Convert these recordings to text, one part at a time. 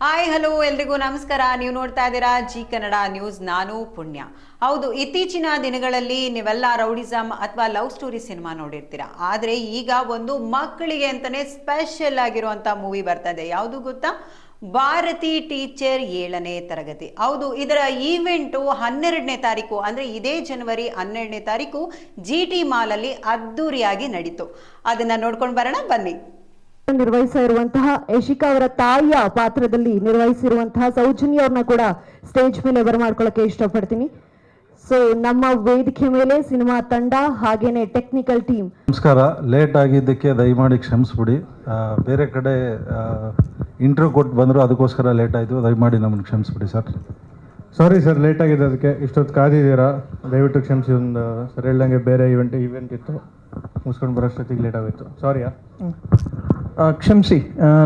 Hi hello ಎಲ್ರಿಗೂ ನಮಸ್ಕಾರ. ನೀವು ನೋಡ್ತಾ ಇದ್ದೀರಾ ಜಿ ಕನ್ನಡ ನ್ಯೂಸ್. ನಾನು ಪುಣ್ಯ. ಹೌದು, ಇತ್ತೀಚಿನ ದಿನಗಳಲ್ಲಿ ನೀವೆಲ್ಲ ರೌಡಿಸಮ್ ಅಥವಾ ಲವ್ ಸ್ಟೋರಿ ಸಿನಿಮಾ ನೋಡಿರ್ತೀರಾ. ಆದರೆ ಈಗ ಒಂದು ಮಕ್ಕಳಿಗೆ ಅಂತಾನೆ ಸ್ಪೆಷಲ್ ಆಗಿರುವಂಥ ಮೂವಿ ಬರ್ತಾ ಇದೆ. ಯಾವುದು ಗೊತ್ತಾ? ಭಾರತಿ ಟೀಚರ್ 7ನೇ ತರಗತಿ. ಹೌದು, ಇದರ ಈವೆಂಟು 12ನೇ ತಾರೀಕು ಅಂದರೆ ಇದೇ ಜನವರಿ 12ನೇ ತಾರೀಕು GT ಮಾಲಲ್ಲಿ ಅದ್ದೂರಿಯಾಗಿ ನಡೀತು. ಅದನ್ನ ನೋಡ್ಕೊಂಡು ಬರೋಣ ಬನ್ನಿ. ನಿರ್ವಹಿಸಿರುವಂತಹ ಯಶಿಕಾ ಅವರ ತಾಯಿಯ ಪಾತ್ರದಲ್ಲಿ ನಿರ್ವಹಿಸಿರುವಂತಹ ಸೌಜನ್ಯ ಅವ್ರನ್ನ ಕೂಡ ಸ್ಟೇಜ್ ಮೇಲೆ ಬರಮಾಡ್ಕೊಳ್ಳಕ್ಕೆ ಇಷ್ಟಪಡ್ತೀನಿ. ಸೊ ನಮ್ಮ ವೇದಿಕೆ ಮೇಲೆ ಸಿನಿಮಾ ತಂಡ ಹಾಗೇನೆ ಟೆಕ್ನಿಕಲ್ ಟೀಮ್. ನಮಸ್ಕಾರ. ಲೇಟ್ ಆಗಿದ್ದಕ್ಕೆ ದಯಮಾಡಿ ಕ್ಷಮಿಸ್ಬಿಡಿ. ಬೇರೆ ಕಡೆ ಇಂಟರ್ವ್ಯೂ ಕೊಟ್ಟು ಬಂದರು, ಅದಕ್ಕೋಸ್ಕರ ಲೇಟ್ ಆಯಿತು. ದಯಮಾಡಿ ನಮ್ಮನ್ನು ಕ್ಷಮಿಸ್ಬಿಡಿ ಸರ್. ಸಾರಿ ಸರ್, ಲೇಟ್ ಆಗಿದೆ. ಅದಕ್ಕೆ ಇಷ್ಟೊತ್ತು ಕಾದಿದ್ದೀರಾ, ದಯವಿಟ್ಟು ಕ್ಷಮಿಸಿ. ಒಂದು ಸರ್ ಹೇಳ್ದಂಗೆ ಬೇರೆ ಇವೆಂಟ್ ಇತ್ತು, ಮುಗಿಸ್ಕೊಂಡು ಬರೋಷ್ಟೊತ್ತಿಗೆ ಲೇಟ್ ಆಗೋಯ್ತು. ಸಾರಿಯಾ, ಕ್ಷಮಿಸಿ.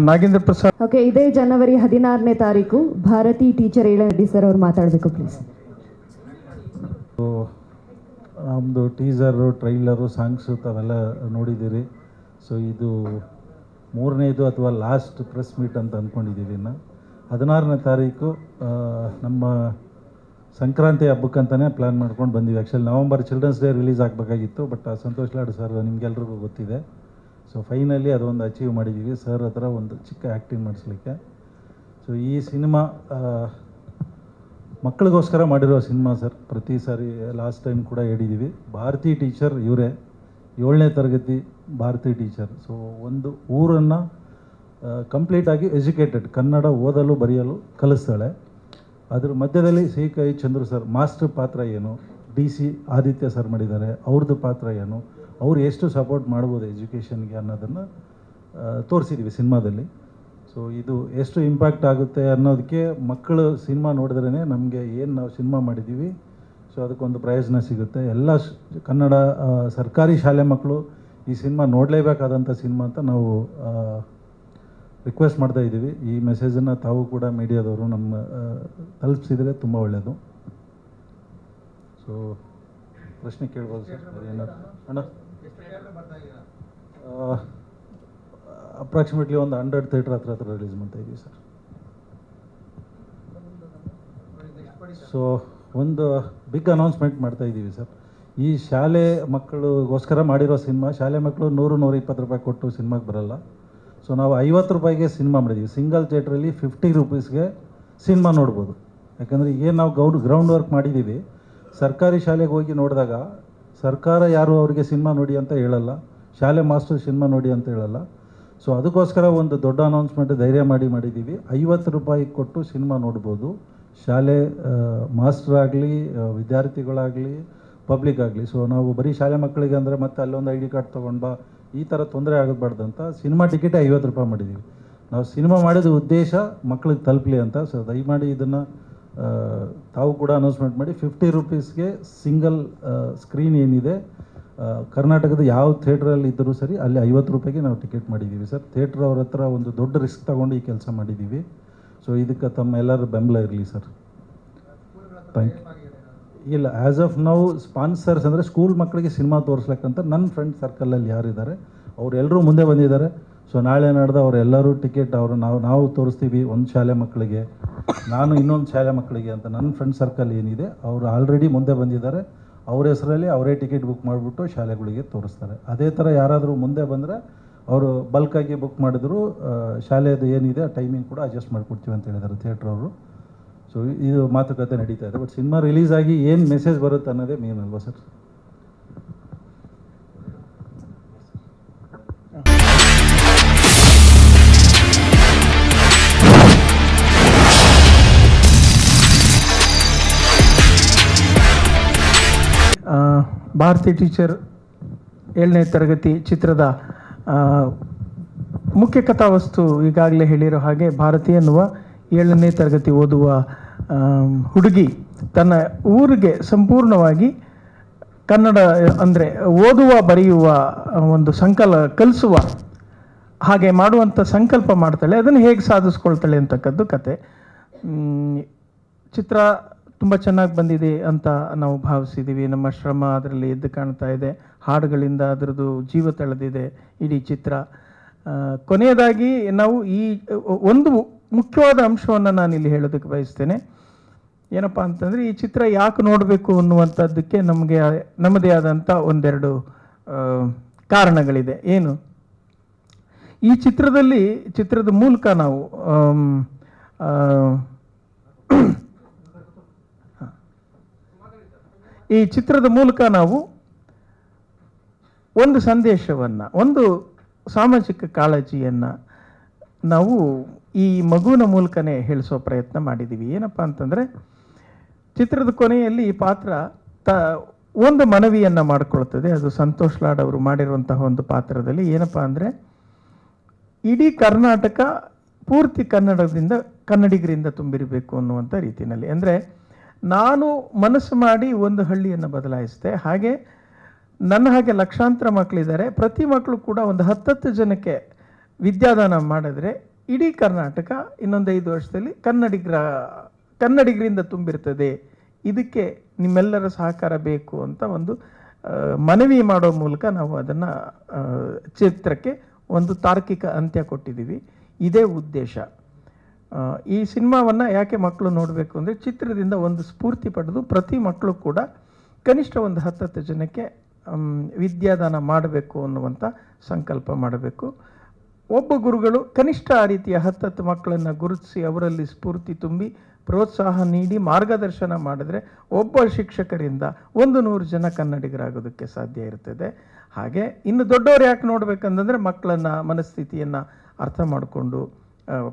ನಾಗೇಂದ್ರ ಪ್ರಸಾದ್. ಓಕೆ, ಇದೇ ಜನವರಿ 16ನೇ ತಾರೀಕು ಭಾರತಿ ಟೀಚರ್ 7ನೇ ಸರ್ ಅವ್ರು ಮಾತಾಡಬೇಕು ಪ್ಲೀಸ್. ನಮ್ಮದು ಟೀಸರು, ಟ್ರೈಲರು, ಸಾಂಗ್ಸು ತಾವೆಲ್ಲ ನೋಡಿದ್ದೀರಿ. ಸೊ ಇದು 3ನೇದು ಅಥವಾ ಲಾಸ್ಟ್ ಪ್ರೆಸ್ ಮೀಟ್ ಅಂತ ಅಂದ್ಕೊಂಡಿದ್ದೀವಿ. ಇನ್ನು 16ನೇ ತಾರೀಕು ನಮ್ಮ ಸಂಕ್ರಾಂತಿ ಹಬ್ಬಕ್ಕಂತಲೇ ಪ್ಲ್ಯಾನ್ ಮಾಡ್ಕೊಂಡು ಬಂದೀವಿ. Actually November children's day release ಆಗಬೇಕಾಗಿತ್ತು, ಬಟ್ ಸಂತೋಷ್ ಲಾಡ್ ಸರ್ ನಿಮಗೆಲ್ರಿಗೂ ಗೊತ್ತಿದೆ. ಸೊ ಫೈನಲಿ ಅದೊಂದು ಅಚೀವ್ ಮಾಡಿದ್ದೀವಿ ಸರ್ ಹತ್ರ ಒಂದು ಚಿಕ್ಕ ಆ್ಯಕ್ಟಿಂಗ್ ಮಾಡಿಸ್ಲಿಕ್ಕೆ. ಸೊ ಈ ಸಿನಿಮಾ ಮಕ್ಕಳಿಗೋಸ್ಕರ ಮಾಡಿರೋ ಸಿನಿಮಾ ಸರ್. ಪ್ರತಿ ಸಾರಿ ಲಾಸ್ಟ್ ಟೈಮ್ ಕೂಡ ಹೇಳಿದ್ದೀವಿ, ಭಾರತಿ ಟೀಚರ್ ಇವರೇ, 7ನೇ ತರಗತಿ ಭಾರತಿ ಟೀಚರ್. ಸೊ ಒಂದು ಊರನ್ನು ಕಂಪ್ಲೀಟಾಗಿ ಎಜುಕೇಟೆಡ್, ಕನ್ನಡ ಓದಲು ಬರೆಯಲು ಕಲಿಸ್ತಾಳೆ. ಅದ್ರ ಮಧ್ಯದಲ್ಲಿ ಸಿ.ಕೈ ಚಂದ್ರು ಸರ್ ಮಾಸ್ಟರ್ ಪಾತ್ರ ಏನು, DC ಆದಿತ್ಯ ಸರ್ ಮಾಡಿದ್ದಾರೆ, ಅವ್ರದ್ದು ಪಾತ್ರ ಏನು, ಅವ್ರು ಎಷ್ಟು ಸಪೋರ್ಟ್ ಮಾಡ್ಬೋದು ಎಜುಕೇಷನ್ಗೆ ಅನ್ನೋದನ್ನು ತೋರಿಸಿದ್ದೀವಿ ಸಿನಿಮಾದಲ್ಲಿ. ಸೊ ಇದು ಎಷ್ಟು ಇಂಪ್ಯಾಕ್ಟ್ ಆಗುತ್ತೆ ಅನ್ನೋದಕ್ಕೆ ಮಕ್ಕಳು ಸಿನಿಮಾ ನೋಡಿದ್ರೇ ನಮಗೆ ಏನು ನಾವು ಸಿನಿಮಾ ಮಾಡಿದ್ದೀವಿ ಸೊ ಅದಕ್ಕೊಂದು ಪ್ರಯೋಜನ ಸಿಗುತ್ತೆ. ಎಲ್ಲ ಕನ್ನಡ ಸರ್ಕಾರಿ ಶಾಲೆ ಮಕ್ಕಳು ಈ ಸಿನಿಮಾ ನೋಡಲೇಬೇಕಾದಂಥ ಸಿನಿಮಾ ಅಂತ ನಾವು ರಿಕ್ವೆಸ್ಟ್ ಮಾಡ್ತಾ ಇದ್ದೀವಿ. ಈ ಮೆಸೇಜನ್ನು ತಾವು ಕೂಡ ಮೀಡಿಯಾದವರು ನಮ್ಮ ತಲುಪಿಸಿದರೆ ತುಂಬ ಒಳ್ಳೆಯದು. ಸೊ ಪ್ರಶ್ನೆ ಕೇಳ್ಬೋದು ಸರ್? ಏನಾದ್ರು ಅಣ್ಣ, ಅಪ್ರಾಕ್ಸಿಮೇಟ್ಲಿ ಒಂದು 100 ಥಿಯೇಟ್ರ್ ಹತ್ರ ರಿಲೀಸ್ ಮಾಡ್ತಾ ಇದ್ದೀವಿ ಸರ್. ಸೊ ಒಂದು ಬಿಗ್ ಅನೌನ್ಸ್ಮೆಂಟ್ ಮಾಡ್ತಾ ಇದ್ದೀವಿ ಸರ್. ಈ ಶಾಲೆ ಮಕ್ಕಳಿಗೋಸ್ಕರ ಮಾಡಿರೋ ಸಿನಿಮಾ, ಶಾಲೆ ಮಕ್ಕಳು 100-120 ರೂಪಾಯಿ ಕೊಟ್ಟು ಸಿನಿಮಾಗೆ ಬರಲ್ಲ. ಸೊ ನಾವು 50 ರೂಪಾಯಿಗೆ ಸಿನಿಮಾ ಮಾಡಿದ್ದೀವಿ. ಸಿಂಗಲ್ ಥಿಯೇಟ್ರಲ್ಲಿ 50 ರೂಪೀಸ್ಗೆ ಸಿನಿಮಾ ನೋಡ್ಬೋದು. ಯಾಕಂದರೆ ಏನು ನಾವು ಗ್ರೌಂಡ್ ವರ್ಕ್ ಮಾಡಿದ್ದೀವಿ. ಸರ್ಕಾರಿ ಶಾಲೆಗೆ ಹೋಗಿ ನೋಡಿದಾಗ ಸರ್ಕಾರ ಯಾರು ಅವರಿಗೆ ಸಿನಿಮಾ ನೋಡಿ ಅಂತ ಹೇಳಲ್ಲ, ಶಾಲೆ ಮಾಸ್ಟರ್ ಸಿನಿಮಾ ನೋಡಿ ಅಂತ ಹೇಳಲ್ಲ. ಸೊ ಅದಕ್ಕೋಸ್ಕರ ಒಂದು ದೊಡ್ಡ ಅನೌನ್ಸ್ಮೆಂಟ್ ಧೈರ್ಯ ಮಾಡಿದ್ದೀವಿ. 50 ರೂಪಾಯಿ ಕೊಟ್ಟು ಸಿನಿಮಾ ನೋಡ್ಬೋದು. ಶಾಲೆ ಮಾಸ್ಟರ್ ಆಗಲಿ, ವಿದ್ಯಾರ್ಥಿಗಳಾಗಲಿ, ಪಬ್ಲಿಕ್ ಆಗಲಿ. ಸೊ ನಾವು ಬರೀ ಶಾಲೆ ಮಕ್ಕಳಿಗೆ ಅಂದರೆ ಮತ್ತೆ ಅಲ್ಲೊಂದು ID ಕಾರ್ಡ್ ತೊಗೊಂಡು ಬಾ, ಈ ಥರ ತೊಂದರೆ ಆಗಬಾರ್ದು ಅಂತ ಸಿನಿಮಾ ಟಿಕೆಟೇ 50 ರೂಪಾಯಿ ಮಾಡಿದ್ದೀವಿ. ನಾವು ಸಿನಿಮಾ ಮಾಡಿದ ಉದ್ದೇಶ ಮಕ್ಕಳಿಗೆ ತಲುಪಲಿ ಅಂತ. ಸೊ ದಯಮಾಡಿ ಇದನ್ನು ತಾವು ಕೂಡ ಅನೌನ್ಸ್ಮೆಂಟ್ ಮಾಡಿ. 50 ರೂಪೀಸ್ಗೆ ಸಿಂಗಲ್ ಸ್ಕ್ರೀನ್ ಏನಿದೆ ಕರ್ನಾಟಕದ ಯಾವ ಥಿಯೇಟ್ರಲ್ಲಿ ಇದ್ದರೂ ಸರಿ ಅಲ್ಲಿ 50 ರೂಪಾಯಿಗೆ ನಾವು ಟಿಕೆಟ್ ಮಾಡಿದ್ದೀವಿ ಸರ್. ಥಿಯೇಟ್ರ್ ಅವ್ರ ಹತ್ರ ಒಂದು ದೊಡ್ಡ ರಿಸ್ಕ್ ತೊಗೊಂಡು ಈ ಕೆಲಸ ಮಾಡಿದ್ದೀವಿ. ಸೊ ಇದಕ್ಕೆ ತಮ್ಮ ಎಲ್ಲರ ಬೆಂಬಲ ಇರಲಿ ಸರ್. Thank you. ಇಲ್ಲ, ಆ್ಯಸ್ ಆಫ್ ನೌ ಸ್ಪಾನ್ಸರ್ಸ್ ಅಂದರೆ ಸ್ಕೂಲ್ ಮಕ್ಕಳಿಗೆ ಸಿನಿಮಾ ತೋರಿಸ್ಲಿಕ್ಕಂತ ನನ್ನ ಫ್ರೆಂಡ್ ಸರ್ಕಲಲ್ಲಿ ಯಾರಿದ್ದಾರೆ ಅವರೆಲ್ಲರೂ ಮುಂದೆ ಬಂದಿದ್ದಾರೆ. ಸೊ ನಾಳೆ ನಾಡ್ದು ಅವರೆಲ್ಲರೂ ಟಿಕೆಟ್ ನಾವು ತೋರಿಸ್ತೀವಿ. ಒಂದು ಶಾಲೆ ಮಕ್ಕಳಿಗೆ, ನಾನು ಇನ್ನೊಂದು ಶಾಲೆ ಮಕ್ಕಳಿಗೆ ಅಂತ ನನ್ನ ಫ್ರೆಂಡ್ ಸರ್ಕಲ್ ಏನಿದೆ ಅವರು ಆಲ್ರೆಡಿ ಮುಂದೆ ಬಂದಿದ್ದಾರೆ. ಅವ್ರ ಹೆಸರಲ್ಲಿ ಅವರೇ ಟಿಕೆಟ್ ಬುಕ್ ಮಾಡಿಬಿಟ್ಟು ಶಾಲೆಗಳಿಗೆ ತೋರಿಸ್ತಾರೆ. ಅದೇ ಥರ ಯಾರಾದರೂ ಮುಂದೆ ಬಂದರೆ ಅವರು ಬಲ್ಕಾಗಿ ಬುಕ್ ಮಾಡಿದ್ರು ಶಾಲೆಯದು ಏನಿದೆ ಆ ಟೈಮಿಂಗ್ ಕೂಡ ಅಡ್ಜಸ್ಟ್ ಮಾಡಿಕೊಡ್ತೀವಿ ಅಂತ ಹೇಳಿದ್ದಾರೆ ಥಿಯೇಟ್ರ್ ಅವರು. ಸೊ ಇದು ಮಾತುಕತೆ ನಡೀತಾ ಇದೆ. ಬಟ್ ಸಿನಿಮಾ ರಿಲೀಸ್ ಆಗಿ ಏನು ಮೆಸೇಜ್ ಬರುತ್ತೆ ಅನ್ನೋದೇ ಮೇನ್ ಅಲ್ವಾ ಸರ್? ಭಾರತಿ ಟೀಚರ್ 7ನೇ ತರಗತಿ ಚಿತ್ರದ ಮುಖ್ಯ ಕಥಾವಸ್ತು ಈಗಾಗಲೇ ಹೇಳಿರೋ ಹಾಗೆ, ಭಾರತಿ ಎನ್ನುವ 7ನೇ ತರಗತಿ ಓದುವ ಹುಡುಗಿ ತನ್ನ ಊರಿಗೆ ಸಂಪೂರ್ಣವಾಗಿ ಕನ್ನಡ ಅಂದರೆ ಓದುವ ಬರೆಯುವ ಒಂದು ಕಲಿಸುವ ಹಾಗೆ ಮಾಡುವಂಥ ಸಂಕಲ್ಪ ಮಾಡ್ತಾಳೆ. ಅದನ್ನು ಹೇಗೆ ಸಾಧಿಸ್ಕೊಳ್ತಾಳೆ ಅಂತಕ್ಕದ್ದು ಕತೆ. ಚಿತ್ರ ತುಂಬ ಚೆನ್ನಾಗಿ ಬಂದಿದೆ ಅಂತ ನಾವು ಭಾವಿಸಿದ್ದೀವಿ. ನಮ್ಮ ಶ್ರಮ ಅದರಲ್ಲಿ ಎದ್ದು ಕಾಣ್ತಾ ಇದೆ. ಹಾಡುಗಳಿಂದ ಅದರದ್ದು ಜೀವ ತಳೆದಿದೆ ಇಡೀ ಚಿತ್ರ. ಕೊನೆಯದಾಗಿ ನಾವು ಈ ಒಂದು ಮುಖ್ಯವಾದ ಅಂಶವನ್ನು ನಾನು ಇಲ್ಲಿ ಹೇಳೋದಕ್ಕೆ ಬಯಸ್ತೇನೆ. ಏನಪ್ಪ ಅಂತಂದರೆ, ಈ ಚಿತ್ರ ಯಾಕೆ ನೋಡಬೇಕು ಅನ್ನುವಂಥದ್ದಕ್ಕೆ ನಮ್ಮದೇ ಆದಂಥ ಒಂದೆರಡು ಕಾರಣಗಳಿದೆ. ಏನು, ಈ ಚಿತ್ರದ ಮೂಲಕ ನಾವು ಒಂದು ಸಂದೇಶವನ್ನು, ಒಂದು ಸಾಮಾಜಿಕ ಕಾಳಜಿಯನ್ನು ನಾವು ಈ ಮಗುವಿನ ಮೂಲಕನೇ ಹೇಳಿಸೋ ಪ್ರಯತ್ನ ಮಾಡಿದ್ದೀವಿ. ಏನಪ್ಪ ಅಂತಂದರೆ, ಚಿತ್ರದ ಕೊನೆಯಲ್ಲಿ ಈ ಪಾತ್ರ ಒಂದು ಮನವಿಯನ್ನು ಮಾಡಿಕೊಳ್ತದೆ. ಅದು ಸಂತೋಷ್ ಲಾಡ್ ಅವರು ಮಾಡಿರುವಂತಹ ಒಂದು ಪಾತ್ರದಲ್ಲಿ ಏನಪ್ಪ ಅಂದರೆ, ಇಡೀ ಕರ್ನಾಟಕ ಪೂರ್ತಿ ಕನ್ನಡಿಗರಿಂದ ತುಂಬಿರಬೇಕು ಅನ್ನುವಂಥ ರೀತಿಯಲ್ಲಿ. ಅಂದರೆ ನಾನು ಮನಸ್ಸು ಮಾಡಿ ಒಂದು ಹಳ್ಳಿಯನ್ನು ಬದಲಾಯಿಸಿದೆ, ಹಾಗೆ ನನ್ನ ಹಾಗೆ ಲಕ್ಷಾಂತರ ಮಕ್ಕಳಿದ್ದಾರೆ. ಪ್ರತಿ ಮಕ್ಕಳು ಕೂಡ ಒಂದು 10 ಜನಕ್ಕೆ ವಿದ್ಯಾದಾನ ಮಾಡಿದ್ರೆ ಇಡೀ ಕರ್ನಾಟಕ ಇನ್ನೊಂದು 5 ವರ್ಷದಲ್ಲಿ ಕನ್ನಡಿಗರಿಂದ ತುಂಬಿರ್ತದೆ. ಇದಕ್ಕೆ ನಿಮ್ಮೆಲ್ಲರ ಸಹಕಾರ ಬೇಕು ಅಂತ ಒಂದು ಮನವಿ ಮಾಡೋ ಮೂಲಕ ನಾವು ಅದನ್ನು ಚಿತ್ರಕ್ಕೆ ಒಂದು ತಾರ್ಕಿಕ ಅಂತ್ಯ ಕೊಟ್ಟಿದ್ದೀವಿ. ಇದೇ ಉದ್ದೇಶ. ಈ ಸಿನಿಮಾವನ್ನು ಯಾಕೆ ಮಕ್ಕಳು ನೋಡಬೇಕು ಅಂದರೆ, ಚಿತ್ರದಿಂದ ಒಂದು ಸ್ಫೂರ್ತಿ ಪಡೆದು ಪ್ರತಿ ಮಕ್ಕಳು ಕೂಡ ಕನಿಷ್ಠ ಒಂದು 10 ಜನಕ್ಕೆ ವಿದ್ಯಾದಾನ ಮಾಡಬೇಕು ಅನ್ನುವಂಥ ಸಂಕಲ್ಪ ಮಾಡಬೇಕು. ಒಬ್ಬ ಗುರುಗಳು ಕನಿಷ್ಠ ಆ ರೀತಿಯ 10 ಮಕ್ಕಳನ್ನು ಗುರುತಿಸಿ ಅವರಲ್ಲಿ ಸ್ಫೂರ್ತಿ ತುಂಬಿ ಪ್ರೋತ್ಸಾಹ ನೀಡಿ ಮಾರ್ಗದರ್ಶನ ಮಾಡಿದ್ರೆ ಒಬ್ಬ ಶಿಕ್ಷಕರಿಂದ 100 ಜನ ಕನ್ನಡಿಗರಾಗೋದಕ್ಕೆ ಸಾಧ್ಯ ಇರ್ತದೆ. ಹಾಗೆ ಇನ್ನು ದೊಡ್ಡವರು ಯಾಕೆ ನೋಡಬೇಕಂತಂದರೆ, ಮಕ್ಕಳನ್ನು ಮನಸ್ಥಿತಿಯನ್ನು ಅರ್ಥ ಮಾಡಿಕೊಂಡು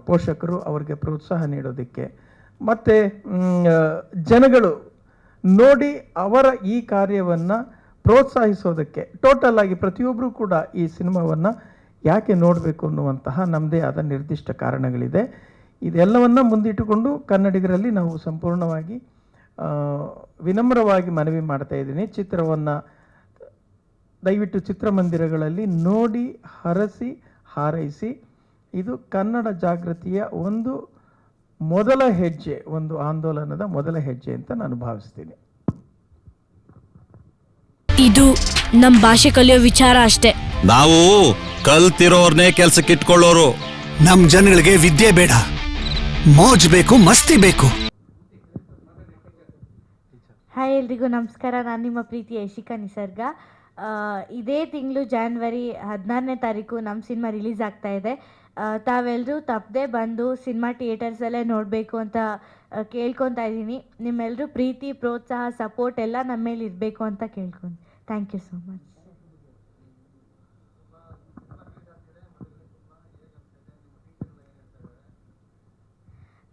ಪೋಷಕರು ಅವರಿಗೆ ಪ್ರೋತ್ಸಾಹ ನೀಡೋದಕ್ಕೆ, ಮತ್ತು ಜನಗಳು ನೋಡಿ ಅವರ ಈ ಕಾರ್ಯವನ್ನು ಪ್ರೋತ್ಸಾಹಿಸೋದಕ್ಕೆ, ಟೋಟಲ್ ಆಗಿ ಪ್ರತಿಯೊಬ್ಬರೂ ಕೂಡ ಈ ಸಿನಿಮಾವನ್ನು ಯಾಕೆ ನೋಡಬೇಕು ಅನ್ನುವಂತಹ ನಮ್ಮದೇ ಆದ ನಿರ್ದಿಷ್ಟ ಕಾರಣಗಳಿದೆ. ಇದೆಲ್ಲವನ್ನು ಮುಂದಿಟ್ಟುಕೊಂಡು ಕನ್ನಡಿಗರಲ್ಲಿ ನಾವು ಸಂಪೂರ್ಣವಾಗಿ ವಿನಮ್ರವಾಗಿ ಮನವಿ ಮಾಡ್ತಾ ಇದ್ದೀನಿ. ಚಿತ್ರವನ್ನು ದಯವಿಟ್ಟು ಚಿತ್ರಮಂದಿರಗಳಲ್ಲಿ ನೋಡಿ ಹರಸಿ ಹಾರೈಸಿ. ಇದು ಕನ್ನಡ ಜಾಗೃತಿಯ ಒಂದು ಮೊದಲ ಹೆಜ್ಜೆ, ಒಂದು ಆಂದೋಲನದ ಮೊದಲ ಹೆಜ್ಜೆ ಅಂತ ನಾನು ಭಾವಿಸ್ತೀನಿ. ಇದು ನಮ್ಮ ಭಾಷೆ ಕಲಿಯೋ ವಿಚಾರ ಅಷ್ಟೇ. ನಾವು ಕಲ್ತಿರೋರ್ನೇ ಕೆಲ್ಸಕ್ಕೆ ಇಟ್ಕೊಳ್ಳೋರು. ನಮ್ ಜನಗಳಿಗೆ ವಿದ್ಯೆ ಬೇಡ, ಮೋಜ್ ಬೇಕು, ಮಸ್ತಿ ಬೇಕು. ಹಾಯ್, ಎಲ್ರಿಗೂ ನಮಸ್ಕಾರ. ನಾನು ನಿಮ್ಮ ಪ್ರೀತಿ ಯಶಿಕಾ ನಿಸರ್ಗ. ಇದೇ ತಿಂಗಳು ಜಾನ್ವರಿ 16ನೇ ತಾರೀಕು ನಮ್ಮ ಸಿನಿಮಾ ರಿಲೀಸ್ ಆಗ್ತಾ ಇದೆ. ತಾವೆಲ್ಲರೂ ತಪ್ಪದೆ ಬಂದು ಸಿನಿಮಾ ಥಿಯೇಟರ್ಸಲ್ಲೇ ನೋಡಬೇಕು ಅಂತ ಕೇಳ್ಕೊತಾ ಇದ್ದೀನಿ. ನಿಮ್ಮೆಲ್ಲರೂ ಪ್ರೀತಿ, ಪ್ರೋತ್ಸಾಹ, ಸಪೋರ್ಟ್ ಎಲ್ಲ ನಮ್ಮ ಮೇಲೆ ಇರಬೇಕು ಅಂತ ಕೇಳ್ಕೊಂಡು. Thank you so much.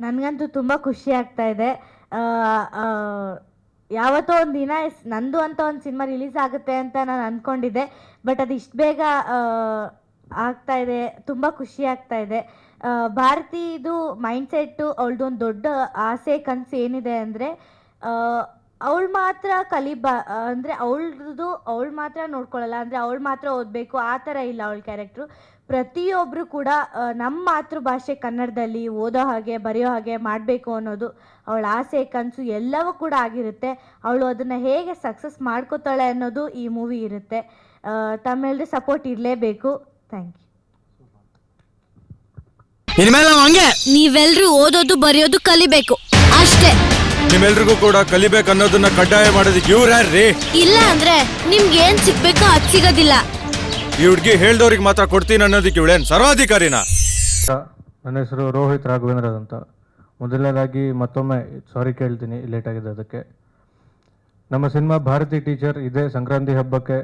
ನನಗಂತೂ ತುಂಬ ಖುಷಿ ಆಗ್ತಾ ಇದೆ. ಯಾವತ್ತೋ ಒಂದು ದಿನ ನಂದು ಅಂತ ಒಂದು ಸಿನಿಮಾ ರಿಲೀಸ್ ಆಗುತ್ತೆ ಅಂತ ನಾನು ಅಂದ್ಕೊಂಡಿದ್ದೆ. ಬಟ್ ಅದು ಇಷ್ಟು ಬೇಗ ಆಗ್ತಾ ಇದೆ, ತುಂಬ ಖುಷಿ ಆಗ್ತಾ ಇದೆ. ಭಾರತೀದು ಮೈಂಡ್ಸೆಟ್ಟು, ಅವಳದೊಂದು ದೊಡ್ಡ ಆಸೆ, ಕನಸು ಏನಿದೆ ಅಂದರೆ, ಅವಳು ಮಾತ್ರ ಅಂದರೆ ಅವಳು ಮಾತ್ರ ನೋಡ್ಕೊಳ್ಳಲ್ಲ, ಅಂದರೆ ಅವಳು ಮಾತ್ರ ಓದಬೇಕು ಆ ಥರ ಇಲ್ಲ ಅವಳ ಕ್ಯಾರೆಕ್ಟ್ರು. ಪ್ರತಿಯೊಬ್ಬರು ಕೂಡ ನಮ್ಮ ಮಾತೃಭಾಷೆ ಕನ್ನಡದಲ್ಲಿ ಓದೋ ಹಾಗೆ, ಬರೆಯೋ ಹಾಗೆ ಮಾಡಬೇಕು ಅನ್ನೋದು ಅವಳ ಆಸೆ, ಕನಸು ಎಲ್ಲವೂ ಕೂಡ ಆಗಿರುತ್ತೆ. ಅವಳು ಅದನ್ನು ಹೇಗೆ ಸಕ್ಸಸ್ ಮಾಡ್ಕೋತಾಳೆ ಅನ್ನೋದು ಈ ಮೂವಿ ಇರುತ್ತೆ. ತಮ್ಮೆಲ್ಲರೂ ಸಪೋರ್ಟ್ ಇರಲೇಬೇಕು. Thank you. ನೀವೆಲ್ರೂ ಓದೋದು ಬರೆಯೋದು ಕಲಿಬೇಕು ಅಷ್ಟೇ. ನಿಮ್ಮೆಲ್ರಿಗೂ ಕೂಡ ಕಲಿಬೇಕು ಅನ್ನೋದನ್ನ ಕಡ್ಡಾಯ ಮಾಡೋದಕ್ಕೆ ಇವ್ರ್ಯಾರ್ರಿ? ಇಲ್ಲ ಅಂದ್ರೆ ನಿಮ್ಗೆ ಏನ್ ಸಿಗ್ಬೇಕೋ ಅದ್ ಸಿಗೋದಿಲ್ಲ. ಈ ಹುಡ್ಗಿ ಹೇಳ್ದವ್ರಿಗೆ ಮಾತ್ರ ಕೊಡ್ತೀನಿ ಅನ್ನೋದಕ್ಕೆ ಇವಳೇನ್ ಸರ್ವಾಧಿಕಾರಿನ? ನನ್ನ ಹೆಸರು ರೋಹಿತ್ ರಾಘವೇಂದ್ರ ಅಂತ. ಮೊದಲನೇದಾಗಿ ಮತ್ತೊಮ್ಮೆ ಸಾರಿ ಕೇಳ್ತೀನಿ ಲೇಟ್ ಆಗಿದೆ ಅದಕ್ಕೆ. ನಮ್ಮ ಸಿನಿಮಾ ಭಾರತಿ ಟೀಚರ್ ಇದೇ ಸಂಕ್ರಾಂತಿ ಹಬ್ಬಕ್ಕೆ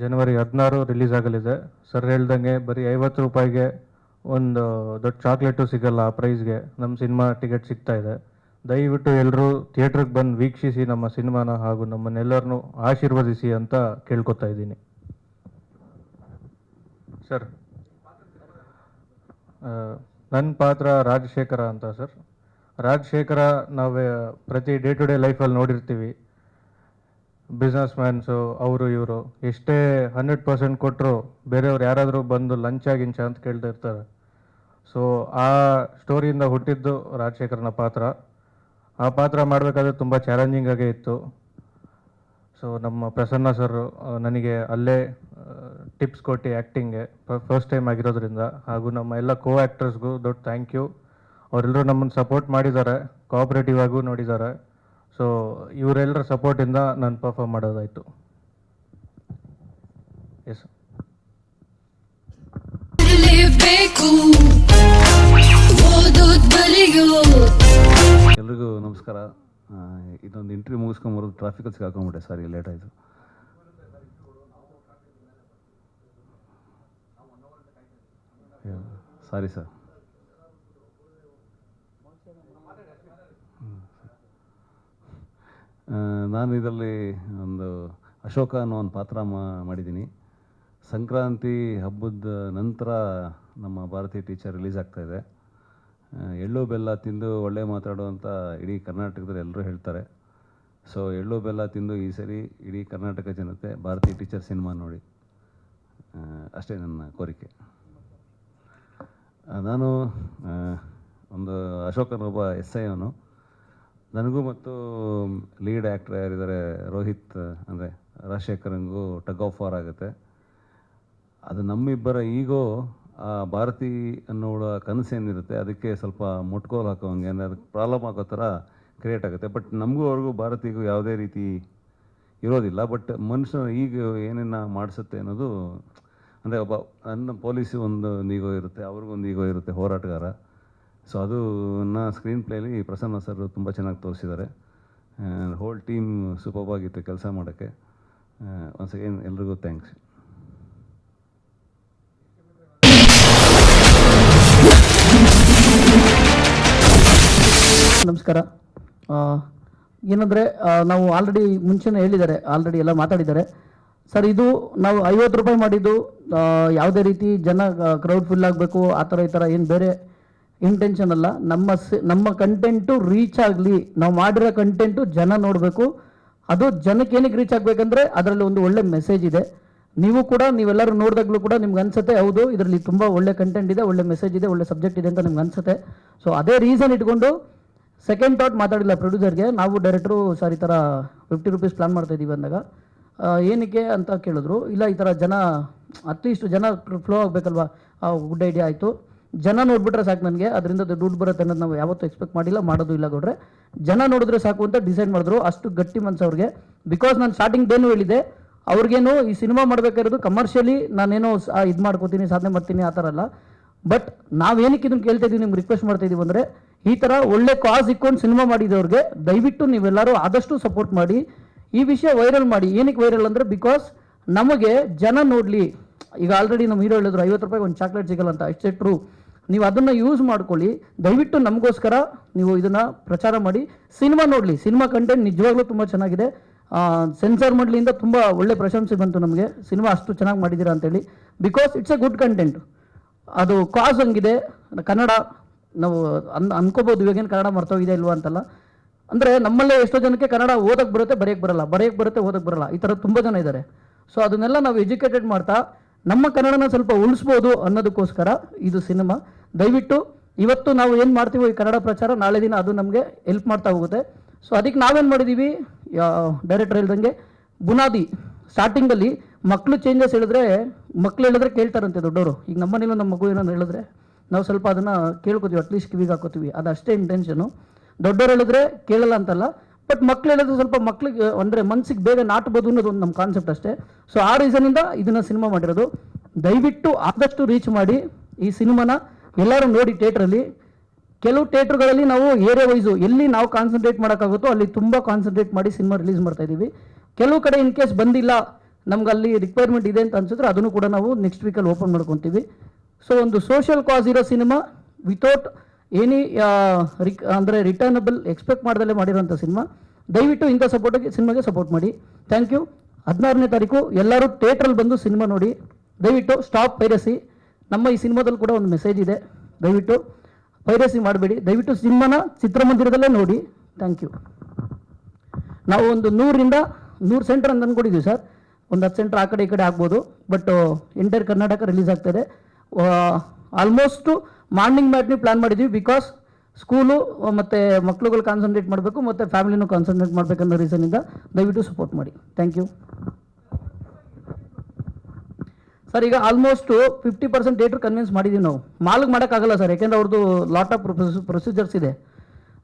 ಜನವರಿ 16 ರಿಲೀಸ್ ಆಗಲಿದೆ. ಸರ್ ಹೇಳ್ದಂಗೆ ಬರೀ 50 ರೂಪಾಯಿಗೆ ಒಂದು ದೊಡ್ಡ ಚಾಕ್ಲೇಟು ಸಿಗಲ್ಲ. ಆ ಪ್ರೈಸ್ಗೆ ನಮ್ಮ ಸಿನಿಮಾ ಟಿಕೆಟ್ ಸಿಗ್ತಾ ಇದೆ. ದಯವಿಟ್ಟು ಎಲ್ಲರೂ ಥಿಯೇಟ್ರಿಗೆ ಬಂದು ವೀಕ್ಷಿಸಿ ನಮ್ಮ ಸಿನಿಮಾನ, ಹಾಗೂ ನಮ್ಮನ್ನೆಲ್ಲರನ್ನೂ ಆಶೀರ್ವದಿಸಿ ಅಂತ ಕೇಳ್ಕೊತಾ ಇದ್ದೀನಿ. ಸರ್, ನನ್ನ ಪಾತ್ರ ರಾಜಶೇಖರ ಅಂತ ಸರ್. ರಾಜಶೇಖರ ನಾವು ಪ್ರತಿ ಡೇ ಟು ಡೇ ಲೈಫಲ್ಲಿ ನೋಡಿರ್ತೀವಿ. ಬಿಸ್ನೆಸ್ ಮ್ಯಾನ್ಸು ಅವರು ಇವರು ಎಷ್ಟೇ 100% ಕೊಟ್ಟರು ಬೇರೆಯವ್ರು ಯಾರಾದರೂ ಬಂದು ಲಂಚ ಗಿಂಚ ಅಂತ ಕೇಳ್ತಾ ಇರ್ತಾರೆ. ಸೊ ಆ ಸ್ಟೋರಿಯಿಂದ ಹುಟ್ಟಿದ್ದು ರಾಜಶೇಖರನ ಪಾತ್ರ. ಆ ಪಾತ್ರ ಮಾಡಬೇಕಾದ್ರೆ ತುಂಬ ಚಾಲೆಂಜಿಂಗ್ ಆಗೇ ಇತ್ತು. ಸೊ ನಮ್ಮ ಪ್ರಸನ್ನ ಸರ್ ನನಗೆ ಅಲ್ಲೇ ಟಿಪ್ಸ್ ಕೊಟ್ಟು ಆ್ಯಕ್ಟಿಂಗ್ಗೆ ಫಸ್ಟ್ ಟೈಮ್ ಆಗಿರೋದ್ರಿಂದ, ಹಾಗೂ ನಮ್ಮ ಎಲ್ಲ ಕೋ ಆ್ಯಕ್ಟರ್ಸ್ಗೂ ದೊಡ್ಡ ಥ್ಯಾಂಕ್ ಯು. ಅವರೆಲ್ಲರೂ ನಮ್ಮನ್ನು ಸಪೋರ್ಟ್ ಮಾಡಿದ್ದಾರೆ, ಕೋಆಪರೇಟಿವ್ ಆಗೂ ನೋಡಿದ್ದಾರೆ. ಸೊ ಇವರೆಲ್ಲರ ಸಪೋರ್ಟಿಂದ ನಾನು ಪರ್ಫಾರ್ಮ್ ಮಾಡೋದಾಯಿತು. ಎಸ್. ಎಲ್ರಿಗೂ ನಮಸ್ಕಾರ. ಇದೊಂದು ಇಂಟರ್ವ್ಯೂ ಮುಗಿಸ್ಕೊಂಬರೋದು ಟ್ರಾಫಿಕಲ್ಲಿ ಸಿಗಾಕೊಂಬಿಟ್ಟೆ, ಸಾರಿ ಲೇಟ್ ಆಯಿತು. Sorry sir. ನಾನು ಇದರಲ್ಲಿ ಒಂದು ಅಶೋಕ ಅನ್ನೋ ಒಂದು ಪಾತ್ರ ಮಾಡಿದ್ದೀನಿ. ಸಂಕ್ರಾಂತಿ ಹಬ್ಬದ ನಂತರ ನಮ್ಮ ಭಾರತೀಯ ಟೀಚರ್ ರಿಲೀಸ್ ಆಗ್ತಾಯಿದೆ. ಎಳ್ಳು ಬೆಲ್ಲ ತಿಂದು ಒಳ್ಳೆ ಮಾತಾಡುವಂಥ ಇಡೀ ಕರ್ನಾಟಕದಲ್ಲಿ ಎಲ್ಲರೂ ಹೇಳ್ತಾರೆ. ಸೊ ಎಳ್ಳು ಬೆಲ್ಲ ತಿಂದು ಈ ಸರಿ ಇಡೀ ಕರ್ನಾಟಕ ಜನತೆ ಭಾರತೀಯ ಟೀಚರ್ ಸಿನಿಮಾ ನೋಡಿ, ಅಷ್ಟೇ ನನ್ನ ಕೋರಿಕೆ. ನಾನು ಒಂದು ಅಶೋಕನೊಬ್ಬ SI ಅವನು. ನನಗೂ ಮತ್ತು ಲೀಡ್ ಆ್ಯಕ್ಟ್ರ್ ಯಾರಿದ್ದಾರೆ ರೋಹಿತ್ ಅಂದರೆ ರಾಜಶೇಖರಂಗೂ ಟಗ್ ಆಫ್ ವಾರ್ ಆಗುತ್ತೆ. ಅದು ನಮ್ಮಿಬ್ಬರ ಈಗೋ ಆ ಭಾರತಿ ಅನ್ನೋಳ ಕನಸೇನಿರುತ್ತೆ ಅದಕ್ಕೆ ಸ್ವಲ್ಪ ಮುಟ್ಕೋಲು ಹಾಕೋಂಗೆ, ಅಂದರೆ ಅದಕ್ಕೆ ಪ್ರಾಬ್ಲಮ್ ಆಗೋ ಥರ ಕ್ರಿಯೇಟ್ ಆಗುತ್ತೆ. ಬಟ್ ನಮಗೂ ಅವ್ರಿಗೂ ಭಾರತಿಗೂ ಯಾವುದೇ ರೀತಿ ಇರೋದಿಲ್ಲ. ಬಟ್ ಮನುಷ್ಯನ ಈಗ ಏನೇನ ಮಾಡಿಸುತ್ತೆ ಅನ್ನೋದು, ಅಂದರೆ ಒಬ್ಬ ನನ್ನ ಪೊಲೀಸು ಒಂದು ಈಗೋ ಇರುತ್ತೆ, ಅವ್ರಿಗೊಂದು ಈಗೋ ಇರುತ್ತೆ, ಹೋರಾಟಗಾರ. ಸೊ ಅದನ್ನ ಸ್ಕ್ರೀನ್ ಪ್ಲೇಲಿ ಪ್ರಸನ್ನ ಸರ್ ತುಂಬ ಚೆನ್ನಾಗಿ ತೋರಿಸಿದ್ದಾರೆ. ಹೋಲ್ ಟೀಮ್ ಸೂಪರ್ಬ್ ಆಗಿತ್ತು ಕೆಲಸ ಮಾಡೋಕ್ಕೆ. ಒನ್ಸ್ ಅಗೇನ್ ಎಲ್ರಿಗೂ ಥ್ಯಾಂಕ್ಸ್. ನಮಸ್ಕಾರ. ಏನಂದರೆ ನಾವು ಆಲ್ರೆಡಿ ಮುಂಚೆನೇ ಹೇಳಿದ್ದಾರೆ, ಆಲ್ರೆಡಿ ಎಲ್ಲ ಮಾತಾಡಿದ್ದಾರೆ ಸರ್. ಇದು ನಾವು 50 ರೂಪಾಯಿ ಮಾಡಿದ್ದು ಯಾವುದೇ ರೀತಿ ಜನ ಕ್ರೌಡ್ ಫುಲ್ ಆಗಬೇಕು ಆ ಥರ ಈ ಥರ ಏನು ಬೇರೆ ಇಂಟೆನ್ಷನ್ ಅಲ್ಲ. ನಮ್ಮ ಕಂಟೆಂಟು ರೀಚ್ ಆಗಲಿ, ನಾವು ಮಾಡಿರೋ ಕಂಟೆಂಟು ಜನ ನೋಡಬೇಕು. ಅದು ಜನಕ್ಕೆ ಏನಕ್ಕೆ ರೀಚ್ ಆಗಬೇಕಂದ್ರೆ ಅದರಲ್ಲಿ ಒಂದು ಒಳ್ಳೆ ಮೆಸೇಜ್ ಇದೆ. ನೀವು ಕೂಡ ನೀವೆಲ್ಲರೂ ನೋಡಿದಾಗಲೂ ಕೂಡ ನಿಮ್ಗೆ ಅನ್ಸುತ್ತೆ ಹೌದು ಇದರಲ್ಲಿ ತುಂಬ ಒಳ್ಳೆ ಕಂಟೆಂಟ್ ಇದೆ, ಒಳ್ಳೆ ಮೆಸೇಜ್ ಇದೆ, ಒಳ್ಳೆ ಸಬ್ಜೆಕ್ಟ್ ಇದೆ ಅಂತ ನಿಮ್ಗೆ ಅನ್ಸುತ್ತೆ. ಸೊ ಅದೇ ರೀಸನ್ ಇಟ್ಕೊಂಡು ಸೆಕೆಂಡ್ ಥಾಟ್ ಮಾತಾಡಿಲ್ಲ ಪ್ರೊಡ್ಯೂಸರ್ಗೆ. ನಾವು ಡೈರೆಕ್ಟ್ರು ಸರ್ ಈ ಥರ 50 ರೂಪೀಸ್ ಪ್ಲಾನ್ ಮಾಡ್ತಾಯಿದ್ದೀವಿ ಅಂದಾಗ ಏನಕ್ಕೆ ಅಂತ ಕೇಳಿದ್ರು. ಇಲ್ಲ ಈ ಥರ ಜನ ಅಟ್ಲೀಸ್ಟ್ ಜನ ಫ್ಲೋ ಆಗಬೇಕಲ್ವಾ, ಗುಡ್ ಐಡಿಯಾ ಆಯಿತು. ಜನ ನೋಡಿಬಿಟ್ರೆ ಸಾಕು ನನಗೆ, ಅದರಿಂದ ದುಡ್ಡು ಬರುತ್ತೆ ಅನ್ನೋದು ನಾವು ಯಾವತ್ತೂ ಎಕ್ಸ್ಪೆಕ್ಟ್ ಮಾಡಿಲ್ಲ, ಮಾಡೋದು ಇಲ್ಲ ಗೌಡ್ರೆ. ಜನ ನೋಡಿದ್ರೆ ಸಾಕು ಅಂತ ಡಿಸೈಡ್ ಮಾಡಿದ್ರು. ಅಷ್ಟು ಗಟ್ಟಿ ಮನಸ್ಸು ಅವ್ರಿಗೆ. ಬಿಕಾಸ್ ನಾನು ಸ್ಟಾರ್ಟಿಂಗ್ದೇನು ಹೇಳಿದೆ, ಅವ್ರಿಗೇನು ಈ ಸಿನಿಮಾ ಮಾಡಬೇಕಾಗಿರೋದು ಕಮರ್ಷಿಯಲಿ ನಾನೇನೋ ಇದು ಮಾಡ್ಕೋತೀನಿ, ಸಾಧನೆ ಮಾಡ್ತೀನಿ ಆ ಥರ ಅಲ್ಲ. ಬಟ್ ನಾವೇನಕ್ಕೆ ಇದನ್ನು ಕೇಳ್ತಾ ಇದ್ದೀವಿ, ನಿಮ್ಗೆ ರಿಕ್ವೆಸ್ಟ್ ಮಾಡ್ತಾ ಇದ್ದೀವಿ ಅಂದರೆ ಈ ಥರ ಒಳ್ಳೆ ಕಾಸ್ ಇಕ್ಕೊಂಡು ಸಿನಿಮಾ ಮಾಡಿದವ್ರಿಗೆ ದಯವಿಟ್ಟು ನೀವೆಲ್ಲರೂ ಆದಷ್ಟು ಸಪೋರ್ಟ್ ಮಾಡಿ, ಈ ವಿಷಯ ವೈರಲ್ ಮಾಡಿ. ಏನಕ್ಕೆ ವೈರಲ್ ಅಂದರೆ ಬಿಕಾಸ್ ನಮಗೆ ಜನ ನೋಡಲಿ. ಈಗ ಆಲ್ರೆಡಿ ನಮ್ಮ ಹೀರೋ ಹೇಳಿದ್ರು 50 ರೂಪಾಯಿಗೆ ಒಂದು ಚಾಕ್ಲೇಟ್ ಸಿಗಲ್ಲ ಅಂತ, ಇಟ್ಸ್ ಟ್ರೂ. ನೀವು ಅದನ್ನು ಯೂಸ್ ಮಾಡ್ಕೊಳ್ಳಿ. ದಯವಿಟ್ಟು ನಮಗೋಸ್ಕರ ನೀವು ಇದನ್ನು ಪ್ರಚಾರ ಮಾಡಿ, ಸಿನಿಮಾ ನೋಡಲಿ. ಸಿನಿಮಾ ಕಂಟೆಂಟ್ ನಿಜವಾಗ್ಲೂ ತುಂಬ ಚೆನ್ನಾಗಿದೆ. ಸೆನ್ಸಾರ್ ಮಂಡಳಿಯಿಂದ ತುಂಬ ಒಳ್ಳೆ ಪ್ರಶಂಸೆ ಬಂತು ನಮಗೆ, ಸಿನಿಮಾ ಅಷ್ಟು ಚೆನ್ನಾಗಿ ಮಾಡಿದ್ದೀರಾ ಅಂತೇಳಿ. Because it's A good content. ಅದು ಕಾಸ್ ಹಂಗಿದೆ. ಕನ್ನಡ ನಾವು ಅನ್ಕೋಬೋದು ಇವಾಗೇನು ಕನ್ನಡ ಮರ್ತೋಗಿದೆ ಇಲ್ವಾ ಅಂತಲ್ಲ. ಅಂದರೆ ನಮ್ಮಲ್ಲೇ ಎಷ್ಟೋ ಜನಕ್ಕೆ ಕನ್ನಡ ಓದಕ್ಕೆ ಬರುತ್ತೆ, ಬರೆಯೋಕ್ಕೆ ಬರಲ್ಲ, ಬರೆಯೋಕ್ಕೆ ಬರುತ್ತೆ, ಓದಕ್ಕೆ ಬರಲ್ಲ, ಈ ಥರ ತುಂಬ ಜನ ಇದ್ದಾರೆ. ಸೊ ಅದನ್ನೆಲ್ಲ ನಾವು ಎಜುಕೇಟೆಡ್ ಮಾಡ್ತಾ ನಮ್ಮ ಕನ್ನಡನ ಸ್ವಲ್ಪ ಉಳಿಸ್ಬೋದು ಅನ್ನೋದಕ್ಕೋಸ್ಕರ ಇದು ಸಿನಿಮಾ. ದಯವಿಟ್ಟು ಇವತ್ತು ನಾವು ಏನು ಮಾಡ್ತೀವೋ ಈ ಕನ್ನಡ ಪ್ರಚಾರ, ನಾಳೆ ದಿನ ಅದು ನಮಗೆ ಹೆಲ್ಪ್ ಮಾಡ್ತಾ ಹೋಗುತ್ತೆ. ಸೊ ಅದಕ್ಕೆ ನಾವೇನು ಮಾಡಿದ್ದೀವಿ, ಡೈರೆಕ್ಟರ್ ಹೇಳ್ದಂಗೆ ಬುನಾದಿ ಸ್ಟಾರ್ಟಿಂಗಲ್ಲಿ ಮಕ್ಕಳು ಚೇಂಜಸ್ ಹೇಳಿದ್ರೆ ಕೇಳ್ತಾರಂತೆ ದೊಡ್ಡವರು. ಈಗ ನಮ್ಮನೇಲೂ ನಮ್ಮ ಮಗು ಏನೋ ಹೇಳಿದ್ರೆ ನಾವು ಸ್ವಲ್ಪ ಅದನ್ನು ಕೇಳ್ಕೊತೀವಿ, ಅಟ್ಲೀಸ್ಟ್ ಕಿವಿಗೆ ಹಾಕೋತೀವಿ. ಅದು ಅಷ್ಟೇ ಇಂಟೆನ್ಷನು. ದೊಡ್ಡವ್ರು ಹೇಳಿದ್ರೆ ಕೇಳಲ್ಲ ಅಂತಲ್ಲ, ಬಟ್ ಮಕ್ಳು ಹೇಳಿದ್ರೆ ಸ್ವಲ್ಪ ಮಕ್ಳಿಗೆ ಅಂದರೆ ಮನ್ಸಿಗೆ ಬೇಗ ನಾಟ್ಬೋದು ಅನ್ನೋದು ಒಂದು ನಮ್ಮ ಕಾನ್ಸೆಪ್ಟ್ ಅಷ್ಟೇ. ಸೊ ಆ ರೀಸನಿಂದ ಇದನ್ನು ಸಿನಿಮಾ ಮಾಡಿರೋದು. ದಯವಿಟ್ಟು ಆದಷ್ಟು ರೀಚ್ ಮಾಡಿ ಈ ಸಿನಿಮಾನ, ಎಲ್ಲರೂ ನೋಡಿ ಥಿಯೇಟ್ರಲ್ಲಿ. ಕೆಲವು ಥಿಯೇಟ್ರ್ಗಳಲ್ಲಿ ನಾವು ಏರಿಯಾ ವೈಸು ಎಲ್ಲಿ ನಾವು ಕಾನ್ಸಂಟ್ರೇಟ್ ಮಾಡೋಕ್ಕಾಗುತ್ತೋ ಅಲ್ಲಿ ತುಂಬ ಕಾನ್ಸಂಟ್ರೇಟ್ ಮಾಡಿ ಸಿನಿಮಾ ರಿಲೀಸ್ ಮಾಡ್ತಾ ಇದ್ದೀವಿ. ಕೆಲವು ಕಡೆ ಇನ್ ಕೇಸ್ ಬಂದಿಲ್ಲ, ನಮ್ಗೆ ಅಲ್ಲಿ ರಿಕ್ವೈರ್ಮೆಂಟ್ ಇದೆ ಅಂತ ಅನ್ಸಿದ್ರೆ ಅದನ್ನು ಕೂಡ ನಾವು ನೆಕ್ಸ್ಟ್ ವೀಕಲ್ಲಿ ಓಪನ್ ಮಾಡ್ಕೊತೀವಿ. ಸೊ ಒಂದು ಸೋಷಿಯಲ್ ಕಾಸ್ ಇರೋ ಸಿನಿಮಾ ವಿತೌಟ್ ಎನಿ ಅಂದರೆ ರಿಟರ್ನಬಲ್ ಎಕ್ಸ್ಪೆಕ್ಟ್ ಮಾಡ್ದಲ್ಲೇ ಮಾಡಿರೋಂಥ ಸಿನಿಮಾ. ದಯವಿಟ್ಟು ಇಂಥ ಸಿನಿಮಾಗೆ ಸಪೋರ್ಟ್ ಮಾಡಿ. Thank you. 16ನೇ ತಾರೀಕು ಎಲ್ಲರೂ ಥಿಯೇಟ್ರಲ್ಲಿ ಬಂದು ಸಿನಿಮಾ ನೋಡಿ. ದಯವಿಟ್ಟು ಸ್ಟಾಪ್ ಪೈರಸಿ. ನಮ್ಮ ಈ ಸಿನಿಮಾದಲ್ಲಿ ಕೂಡ ಒಂದು ಮೆಸೇಜ್ ಇದೆ, ದಯವಿಟ್ಟು ಪೈರಸಿ ಮಾಡಬೇಡಿ. ದಯವಿಟ್ಟು ಸಿನಿಮಾನ ಚಿತ್ರಮಂದಿರದಲ್ಲೇ ನೋಡಿ. Thank you. ನಾವು ಒಂದು 100 ಸೆಂಟರ್ ಅಂತ ಅಂದ್ಕೊಂಡಿದ್ದೀವಿ ಸರ್. ಒಂದು 10 ಸೆಂಟರ್ ಆ ಕಡೆ ಈ ಕಡೆ ಆಗ್ಬೋದು. ಬಟ್ ಎಂಟೈರ್ ಕರ್ನಾಟಕ ರಿಲೀಸ್ ಆಗ್ತಾಯಿದೆ. ಆಲ್ಮೋಸ್ಟು ಮಾರ್ನಿಂಗ್ ಮ್ಯಾಟ್ನಿ ಪ್ಲ್ಯಾನ್ ಮಾಡಿದ್ದೀವಿ. ಬಿಕಾಸ್ ಸ್ಕೂಲು ಮತ್ತು ಮಕ್ಳುಗಳು ಕಾನ್ಸಂಟ್ರೇಟ್ ಮಾಡಬೇಕು ಮತ್ತು ಫ್ಯಾಮಿಲಿನೂ ಕಾನ್ಸಂಟ್ರೇಟ್ ಮಾಡಬೇಕನ್ನೋ ರೀಸನಿಂದ ದಯವಿಟ್ಟು ಸಪೋರ್ಟ್ ಮಾಡಿ. ಥ್ಯಾಂಕ್ ಯು ಸರ್ ಈಗ ಆಲ್ಮೋಸ್ಟು 50% ಥಿಯೇಟ್ರ್ ಕನ್ವಿನ್ಸ್ ಮಾಡಿದ್ದೀವಿ ನಾವು. ಮಾಲ್ಗೆ ಮಾಡೋಕ್ಕಾಗಲ್ಲ ಸರ್, ಯಾಕೆಂದರೆ ಅವ್ರದ್ದು ಲಾಟ್ ಆಫ್ ಪ್ರೊಸೀಜರ್ಸ್ ಇದೆ.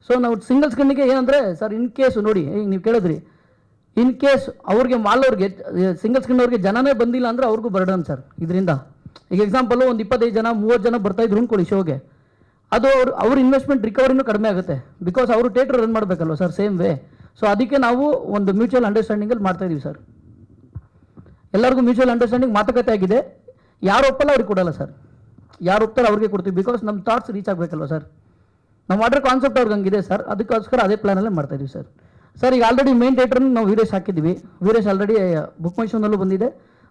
ಸೊ ನಾವು ಸಿಂಗಲ್ ಸ್ಕ್ರೀನಿಗೆ ಏನಂದರೆ ಸರ್, ಇನ್ ಕೇಸ್ ನೋಡಿ, ಈಗ ನೀವು ಕೇಳಿದ್ರಿ, ಇನ್ ಕೇಸ್ ಅವ್ರಿಗೆ ಮಾಲವ್ರಿಗೆ ಸಿಂಗಲ್ ಸ್ಕ್ರೀನ್ ಅವ್ರಿಗೆ ಜನನೇ ಬಂದಿಲ್ಲ ಅಂದರೆ ಅವ್ರಿಗೂ ಬರ್ಡನ್ ಸರ್ ಇದರಿಂದ. ಈಗ ಎಕ್ಸಾಂಪಲು ಒಂದು 25 ಜನ 30 ಜನ ಬರ್ತಾಯಿದ್ರು ಅಂದ್ಕೊಳ್ಳಿ ಶೋಗೆ, ಅದು ಅವ್ರ ಇನ್ವೆಸ್ಟ್ಮೆಂಟ್ ರಿಕವರಿನೂ ಕಡಿಮೆ ಆಗುತ್ತೆ. ಬಿಕಾಸ್ ಅವರು ಥಿಯೇಟ್ರ್ ರನ್ ಮಾಡಬೇಕಲ್ವ ಸರ್, ಸೇಮ್ ವೇ. ಸೊ ಅದಕ್ಕೆ ನಾವು ಒಂದು ಮ್ಯೂಚುವಲ್ ಅಂಡರ್ಸ್ಟ್ಯಾಂಡಿಂಗಲ್ಲಿ ಮಾಡ್ತಾಯಿದ್ದೀವಿ ಸರ್. ಎಲ್ಲರಿಗೂ ಮ್ಯೂಚುವಲ್ ಅಂಡರ್ಸ್ಟ್ಯಾಂಡಿಂಗ್ ಮಾತುಕತೆ ಆಗಿದೆ. ಯಾರು ಒಪ್ಪಲ್ಲ ಅವ್ರಿಗೆ ಕೊಡಲ್ಲ ಸರ್, ಯಾರು ಒಪ್ತಾರೆ ಅವ್ರಿಗೆ ಕೊಡ್ತೀವಿ. ಬಿಕಾಸ್ ನಮ್ಮ ಥಾಟ್ಸ್ ರೀಚ್ ಆಗಬೇಕಲ್ವ ಸರ್, ನಮ್ಮ ವಾಟರ್ ಕಾನ್ಸೆಪ್ಟ್ ಅವ್ರಿಗೆ ಹಂಗಿದೆ ಸರ್, ಅದಕ್ಕೋಸ್ಕರ ಅದೇ ಪ್ಲಾನಲ್ಲೇ ಮಾಡ್ತಾಯಿದ್ದೀವಿ ಸರ್. ಸರ್ ಈಗ ಆಲ್ರೆಡಿ ಮೇನ್ ಥಿಯೇಟ್ರನ್ನು ನಾವು ವೀರೇಶ್ ಹಾಕಿದ್ದೀವಿ. ವೀರೇಶ್ ಆಲ್ರೆಡಿ ಬುಕ್ ಮೈ ಶೋನಲ್ಲೂ ಬಂದಿದೆ,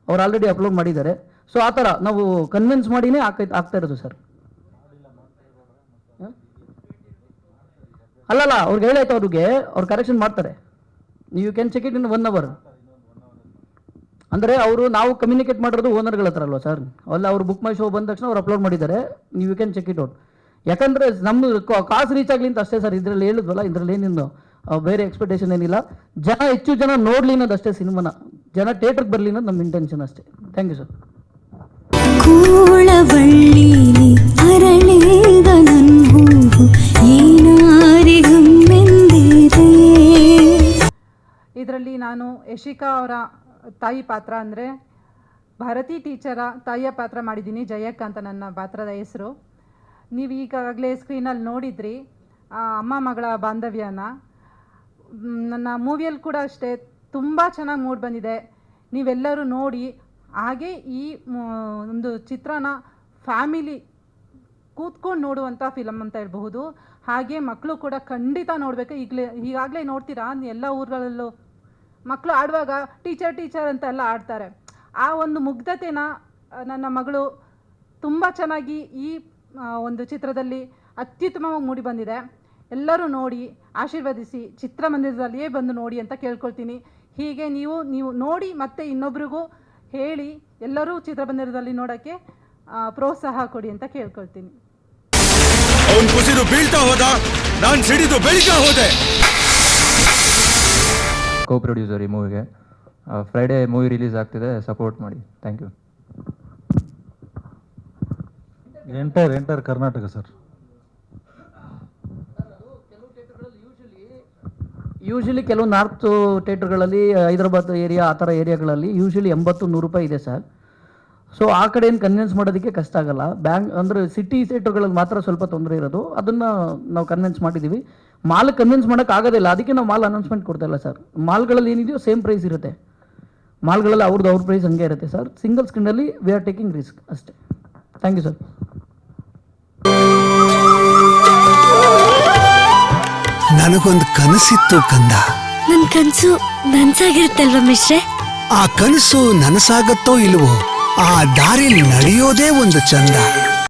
ಅವ್ರು ಆಲ್ರೆಡಿ ಅಪ್ಲೋಡ್ ಮಾಡಿದ್ದಾರೆ. ಸೊ ಆ ಥರ ನಾವು ಕನ್ವಿನ್ಸ್ ಮಾಡಿನೇ ಆಗ್ತಾ ಇರೋದು ಸರ್. ಅಲ್ಲಲ್ಲ, ಅವ್ರಿಗೆ ಹೇಳಾಯ್ತು, ಅವ್ರಿಗೆ ಅವ್ರು ಕರೆಕ್ಷನ್ ಮಾಡ್ತಾರೆ. You can check it in 1 hour. ಅಂದರೆ ನಾವು ಕಮ್ಯುನಿಕೇಟ್ ಮಾಡಿರೋದು ಓನರ್ಗಳ ಹತ್ರ ಅಲ್ವಾ ಸರ್, ಅಲ್ಲ ಅವ್ರು ಬುಕ್ ಮೈ ಶೋ ಬಂದ ತಕ್ಷಣ ಅವ್ರು ಅಪ್ಲೋಡ್ ಮಾಡಿದ್ದಾರೆ. ನೀವು ಕ್ಯಾನ್ ಚೆಕ್ ಇಟ್ ಔಟ್. ಯಾಕಂದರೆ ನಮ್ಮದು ಕಾಸು ರೀಚ್ ಆಗಲಿ ಅಂತ ಅಷ್ಟೇ ಸರ್. ಇದರಲ್ಲಿ ಹೇಳಿದ್ವಲ್ಲ, ಇದರಲ್ಲಿ ಏನಿನ್ನು ಬೇರೆ ಎಕ್ಸ್ಪೆಕ್ಟೇಷನ್ ಏನಿಲ್ಲ. ಹೆಚ್ಚು ಜನ ನೋಡಲಿ ಅನ್ನೋದು ಅಷ್ಟೇ ಸಿನಿಮಾನ, ಜನ ಥಿಯೇಟ್ರಿಗೆ ಬರಲಿ ಅನ್ನೋದು ನಮ್ಮ ಇಂಟೆನ್ಷನ್ ಅಷ್ಟೇ. Thank you sir. ಇದರಲ್ಲಿ ನಾನು ಯಶಿಕಾ ಅವರ ತಾಯಿ ಪಾತ್ರ ಅಂದರೆ ಭಾರತಿ ಟೀಚರ ತಾಯಿಯ ಪಾತ್ರ ಮಾಡಿದ್ದೀನಿ. ಜಯಕ್ಕ ಅಂತ ನನ್ನ ಪಾತ್ರದ ಹೆಸರು. ನೀವು ಈಗಾಗಲೇ ಸ್ಕ್ರೀನಲ್ಲಿ ನೋಡಿದ್ರಿ ಅಮ್ಮ ಮಗಳ ಬಾಂಧವ್ಯನ. ನನ್ನ ಮೂವಿಯಲ್ಲಿ ಕೂಡ ಅಷ್ಟೇ ತುಂಬ ಚೆನ್ನಾಗಿ ಮೂಡ್ ಬಂದಿದೆ, ನೀವೆಲ್ಲರೂ ನೋಡಿ. ಹಾಗೆ ಈ ಒಂದು ಚಿತ್ರನ ಫ್ಯಾಮಿಲಿ ಕೂತ್ಕೊಂಡು ನೋಡುವಂಥ ಫಿಲಮ್ ಅಂತ ಹೇಳ್ಬಹುದು. ಹಾಗೆ ಮಕ್ಕಳು ಕೂಡ ಖಂಡಿತ ನೋಡಬೇಕು. ಈಗಾಗಲೇ ನೋಡ್ತೀರಾ, ಎಲ್ಲ ಊರುಗಳಲ್ಲೂ ಮಕ್ಕಳು ಆಡುವಾಗ ಟೀಚರ್ ಅಂತ ಎಲ್ಲ ಆಡ್ತಾರೆ. ಆ ಒಂದು ಮುಗ್ಧತೆನ ನನ್ನ ಮಗಳು ತುಂಬ ಚೆನ್ನಾಗಿ ಈ ಒಂದು ಚಿತ್ರದಲ್ಲಿ ಅತ್ಯುತ್ತಮವಾಗಿ ಮೂಡಿ ಬಂದಿದೆ. ಎಲ್ಲರೂ ನೋಡಿ ಆಶೀರ್ವದಿಸಿ, ಚಿತ್ರಮಂದಿರದಲ್ಲಿಯೇ ಬಂದು ನೋಡಿ ಅಂತ ಕೇಳ್ಕೊಳ್ತೀನಿ. ಹೀಗೆ ನೀವು ನೋಡಿ ಮತ್ತೆ ಇನ್ನೊಬ್ರಿಗೂ ಹೇಳಿ ಎಲ್ಲರೂ ಚಿತ್ರಮಂದಿರದಲ್ಲಿ ನೋಡೋಕ್ಕೆ ಪ್ರೋತ್ಸಾಹ ಕೊಡಿ ಅಂತ ಕೇಳ್ಕೊಳ್ತೀನಿ. ಅವನು ಕುಸಿದು ಬೀಳ್ತಾ ಹೋದ, ನಾನು ಸಿಡಿದು ಬೆಳಿತಾ ಹೋದೆ. ಕೋ ಪ್ರೊಡ್ಯೂಸರ್ ಈ ಮೂವಿಗೆ. ಫ್ರೈಡೇ ಮೂವಿ ರಿಲೀಸ್ ಆಗ್ತಿದೆ, ಸಪೋರ್ಟ್ ಮಾಡಿ. Thank you. Entire Karnataka sir. Usually ಕೆಲವು ನಾರ್ತ್ ಥಿಯೇಟರ್ಗಳಲ್ಲಿ, ಹೈದರಾಬಾದ್ ಏರಿಯಾ ಆ ಥರ ಏರಿಯಾಗಳಲ್ಲಿ ಯೂಶಲಿ 80-100 ರೂಪಾಯಿ ಇದೆ ಸರ್. ಸೊ ಆ ಕಡೆ ಏನು ಕನ್ವಿನ್ಸ್ ಮಾಡೋದಕ್ಕೆ ಕಷ್ಟ ಆಗಲ್ಲ. ಅಂದರೆ ಸಿಟಿ ಥಿಯೇಟರ್ಗಳಲ್ಲಿ ಮಾತ್ರ ಸ್ವಲ್ಪ ತೊಂದರೆ ಇರೋದು, ಅದನ್ನು ನಾವು ಕನ್ವಿನ್ಸ್ ಮಾಡಿದ್ದೀವಿ. ಮಾಲ್ ಕನ್ವಿನ್ಸ್ ಮಾಡೋಕ್ಕಾಗೋದಿಲ್ಲ, ಅದಕ್ಕೆ ನಾವು ಮಾಲ್ ಅನೌನ್ಸ್ಮೆಂಟ್ ಕೊಡ್ತಾ ಇಲ್ಲ ಸರ್. ಮಾಲ್ಗಳಲ್ಲಿ ಏನಿದೆಯೋ ಸೇಮ್ ಪ್ರೈಸ್ ಇರುತ್ತೆ, ಮಾಲ್ಗಳಲ್ಲಿ ಅವ್ರ ಪ್ರೈಸ್ ಹಂಗೆ ಇರುತ್ತೆ ಸರ್. ಸಿಂಗಲ್ ಸ್ಕ್ರೀನಲ್ಲಿ ವಿ ಆರ್ ಟೇಕಿಂಗ್ ರಿಸ್ಕ್ ಅಷ್ಟೇ. Thank you sir. ನನಗೊಂದು ಕನಸಿತ್ತು ಕಂದ. ನನ್ ಕನ್ಸು ನನ್ಸಾಗಿರುತ್ತಲ್ವ ಮಿಶ್ರೆ? ಆ ಕನಸು ನನಸಾಗತ್ತೋ ಇಲ್ವೋ, ಆ ದಾರಿಲಿ ನಡೆಯೋದೇ ಒಂದು ಚಂದ.